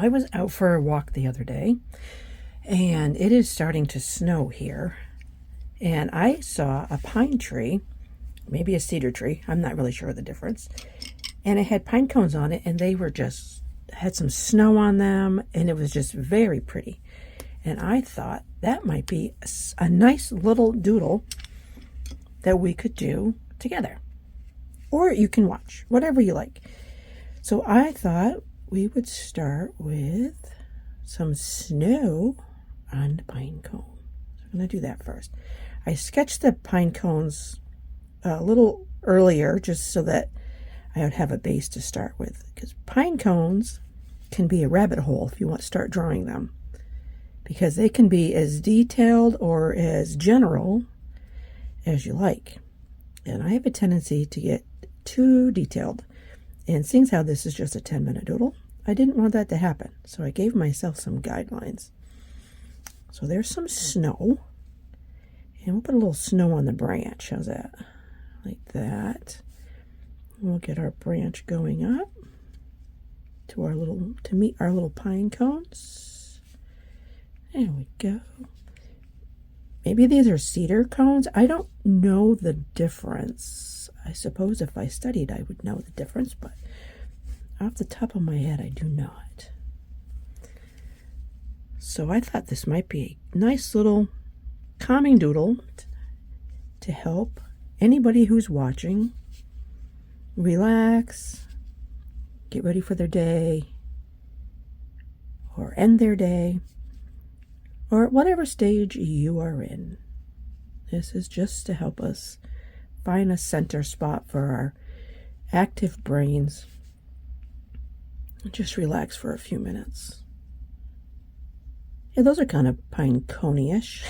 I was out for a walk the other day, and it is starting to snow here. And I saw a pine tree, maybe a cedar tree. I'm not really sure of the difference. And it had pine cones on it, and they were just had some snow on them, and it was just very pretty. And I thought that might be a nice little doodle that we could do together. Or you can watch, whatever you like. So I thought we would start with some snow on the pine cone. So I'm going to do that first. I sketched the pine cones a little earlier just so that I would have a base to start with. Because pine cones can be a rabbit hole if you want to start drawing them. Because they can be as detailed or as general as you like. And I have a tendency to get too detailed. And seeing how this is just a 10-minute doodle, I didn't want that to happen. So I gave myself some guidelines. So there's some snow. And we'll put a little snow on the branch. How's that? Like that. We'll get our branch going up to meet our little pine cones. There we go. Maybe these are cedar cones. I don't know the difference. I suppose if I studied, I would know the difference, but off the top of my head, I do not. So I thought this might be a nice little calming doodle to help anybody who's watching relax, get ready for their day, or end their day, or at whatever stage you are in. This is just to help us find a center spot for our active brains and just relax for a few minutes. Yeah, those are kind of pine coney-ish.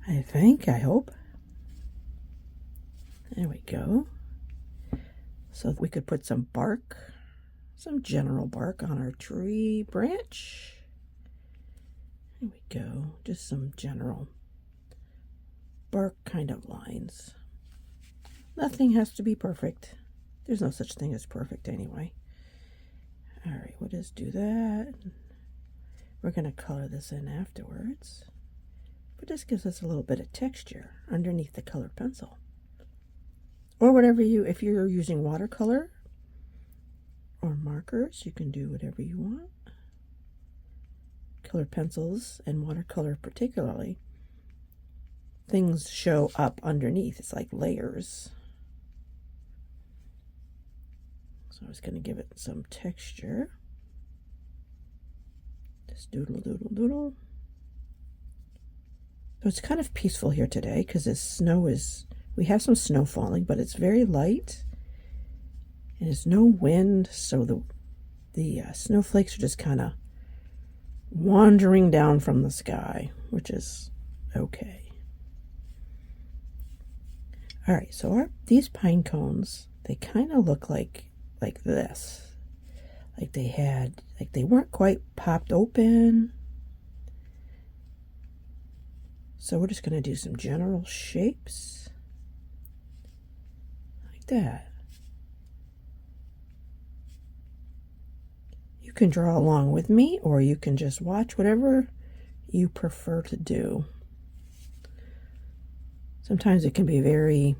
I hope. There we go. So we could put some bark, some general bark on our tree branch. There we go. Just some general bark kind of lines. Nothing has to be perfect. There's no such thing as perfect anyway. All right, we'll just do that. We're going to color this in afterwards. But this gives us a little bit of texture underneath the colored pencil. Or whatever if you're using watercolor or markers, you can do whatever you want. Colored pencils and watercolor particularly, things show up underneath. It's like layers. So I was going to give it some texture. Just doodle, doodle, doodle. So it's kind of peaceful here today because we have some snow falling, but it's very light. And there's no wind, so the snowflakes are just kind of wandering down from the sky, which is okay. All right, so these pine cones, they kind of look like this. Like they weren't quite popped open. So we're just going to do some general shapes. Like that. You can draw along with me, or you can just watch, whatever you prefer to do. Sometimes it can be very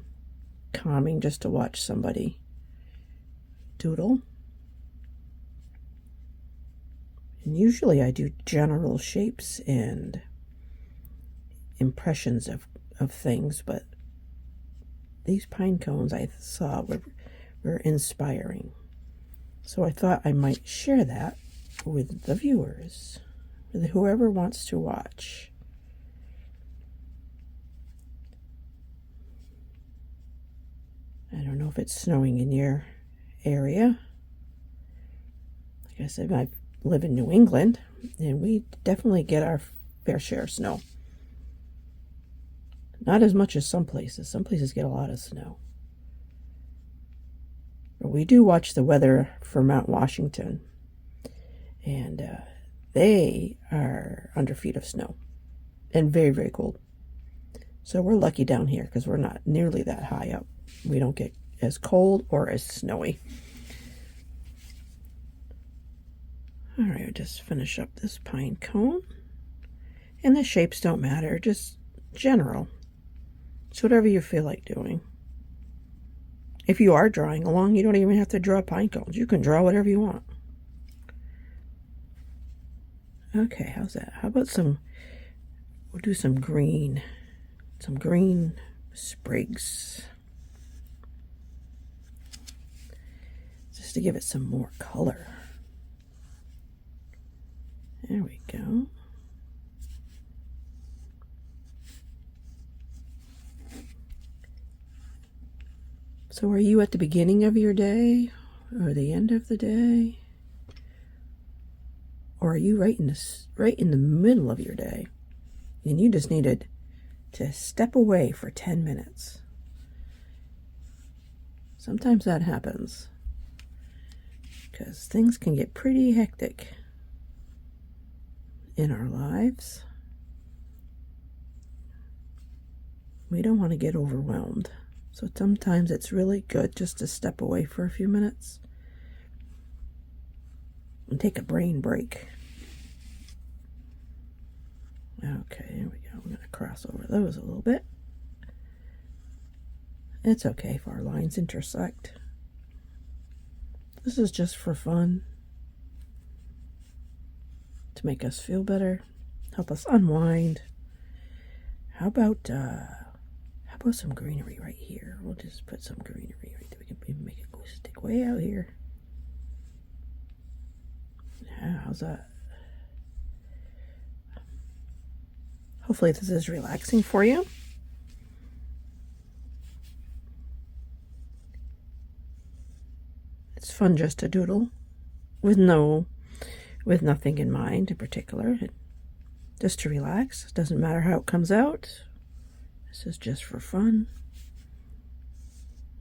calming just to watch somebody doodle. And usually I do general shapes and impressions of things, but these pine cones I saw were inspiring. So I thought I might share that with the viewers, with whoever wants to watch. I don't know if it's snowing in your area. Like I said, I live in New England, and we definitely get our fair share of snow. Not as much as some places. Some places get a lot of snow. But we do watch the weather for Mount Washington, and they are under feet of snow and very, very cold. So we're lucky down here because we're not nearly that high up. We don't get as cold or as snowy. All right, I'll just finish up this pine cone. And the shapes don't matter, just general. It's whatever you feel like doing. If you are drawing along, you don't even have to draw pine cones. You can draw whatever you want. Okay, how's that? How about we'll do some green sprigs. Just to give it some more color. There we go. So are you at the beginning of your day or the end of the day? Or are you right in the middle of your day and you just needed to step away for 10 minutes? Sometimes that happens because things can get pretty hectic in our lives. We don't want to get overwhelmed. So sometimes it's really good just to step away for a few minutes and take a brain break. Okay, there we go. I'm going to cross over those a little bit. It's okay if our lines intersect. This is just for fun, to make us feel better, help us unwind. How about some greenery right here? We'll just put some greenery right there. We can even make it go stick way out here. Yeah, how's that? Hopefully this is relaxing for you. It's fun just to doodle with nothing in mind in particular. Just to relax. It doesn't matter how it comes out. This is just for fun.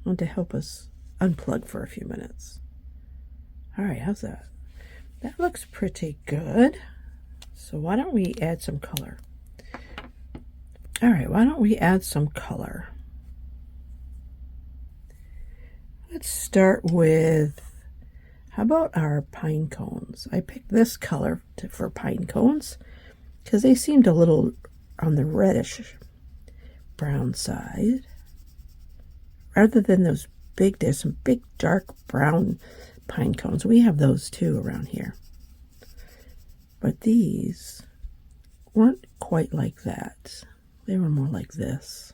And to help us unplug for a few minutes. All right, how's that? That looks pretty good. So why don't we add some color? All right, why don't we add some color? Let's start with, how about our pine cones? I picked this color for pine cones because they seemed a little on the reddish brown side. Rather than those there's some big dark brown pine cones. We have those too around here. But these weren't quite like that. They were more like this.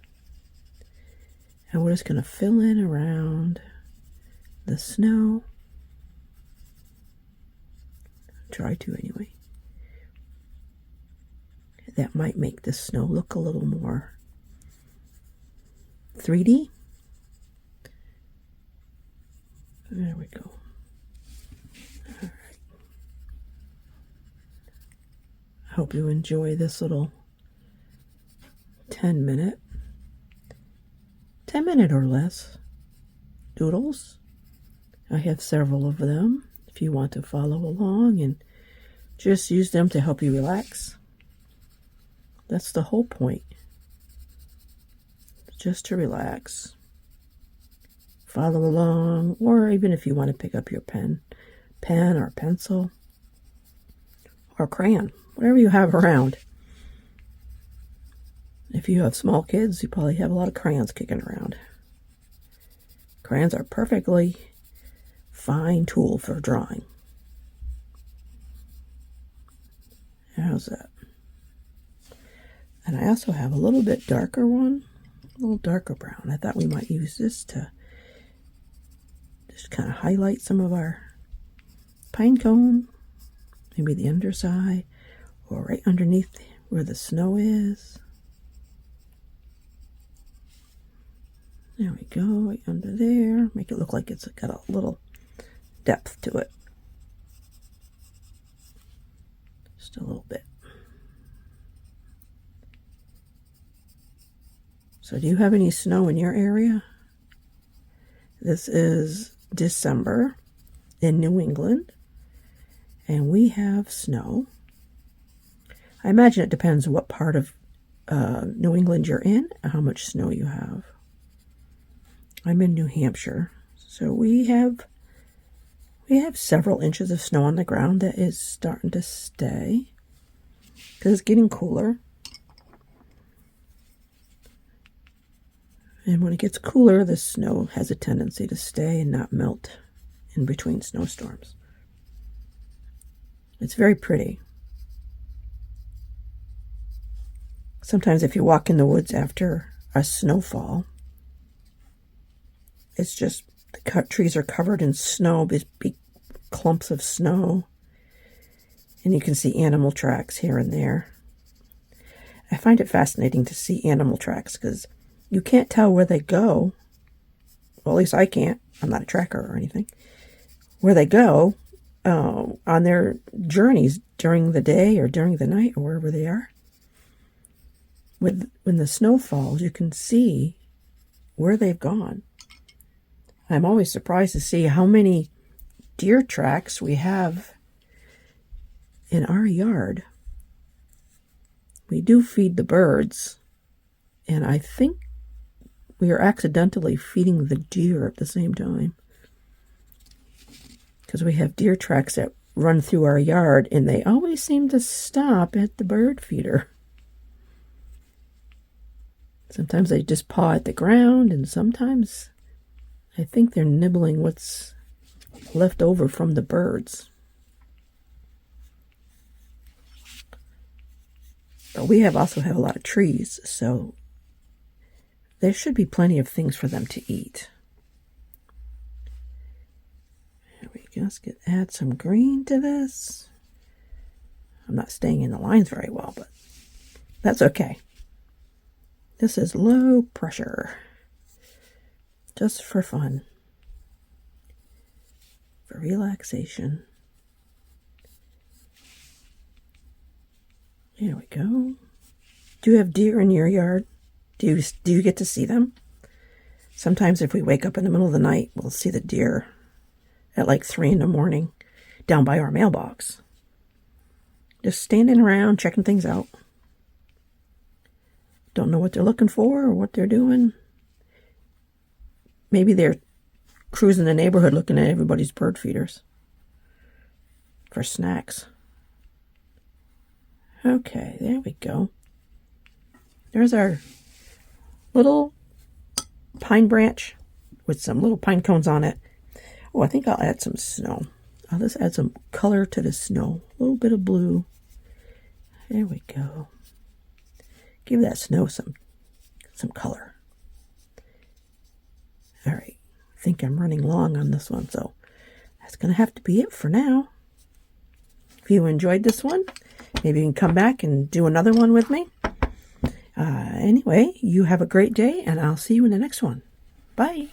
And we're just going to fill in around the snow. Try to anyway. That might make the snow look a little more 3D. There we go. All right. I hope you enjoy this little 10 minute or less doodles. I have several of them if you want to follow along and just use them to help you relax. That's the whole point. Just to relax. Follow along, or even if you want to pick up your pen or pencil or crayon, whatever you have around. If you have small kids, you probably have a lot of crayons kicking around. Crayons are a perfectly fine tool for drawing. How's that? And I also have a little bit darker one, a little darker brown. I thought we might use this to just kind of highlight some of our pine cone, maybe the underside, or right underneath where the snow is. There we go, right under there. Make it look like it's got a little depth to it. Just a little bit. So do you have any snow in your area? This is December in New England, and we have snow. I imagine it depends what part of New England you're in, how much snow you have. I'm in New Hampshire, so we have We have several inches of snow on the ground that is starting to stay because it's getting cooler. And when it gets cooler, the snow has a tendency to stay and not melt in between snowstorms. It's very pretty. Sometimes if you walk in the woods after a snowfall, it's just the trees are covered in snow, big clumps of snow, and you can see animal tracks here and there. I find it fascinating to see animal tracks because you can't tell where they go. Well, at least I can't. I'm not a tracker or anything. Where they go on their journeys during the day or during the night or wherever they are. When the snow falls, you can see where they've gone. I'm always surprised to see how many deer tracks we have in our yard. We do feed the birds, and I think we are accidentally feeding the deer at the same time. Because we have deer tracks that run through our yard, and they always seem to stop at the bird feeder. Sometimes they just paw at the ground, and sometimes I think they're nibbling what's left over from the birds. But we also have a lot of trees, so there should be plenty of things for them to eat. There we go. Let's add some green to this. I'm not staying in the lines very well, but that's okay. This is low pressure, just for fun, for relaxation. There we go. Do you have deer in your yard? Do you get to see them? Sometimes if we wake up in the middle of the night, we'll see the deer at like 3 a.m. down by our mailbox. Just standing around, checking things out. Don't know what they're looking for or what they're doing. Maybe they're cruising the neighborhood looking at everybody's bird feeders for snacks. Okay, there we go. There's our little pine branch with some little pine cones on it. Oh, I think I'll add some snow. I'll just add some color to the snow. A little bit of blue. There we go. Give that snow some color. All right. I think I'm running long on this one, so that's going to have to be it for now. If you enjoyed this one, maybe you can come back and do another one with me. Anyway, you have a great day, and I'll see you in the next one. Bye.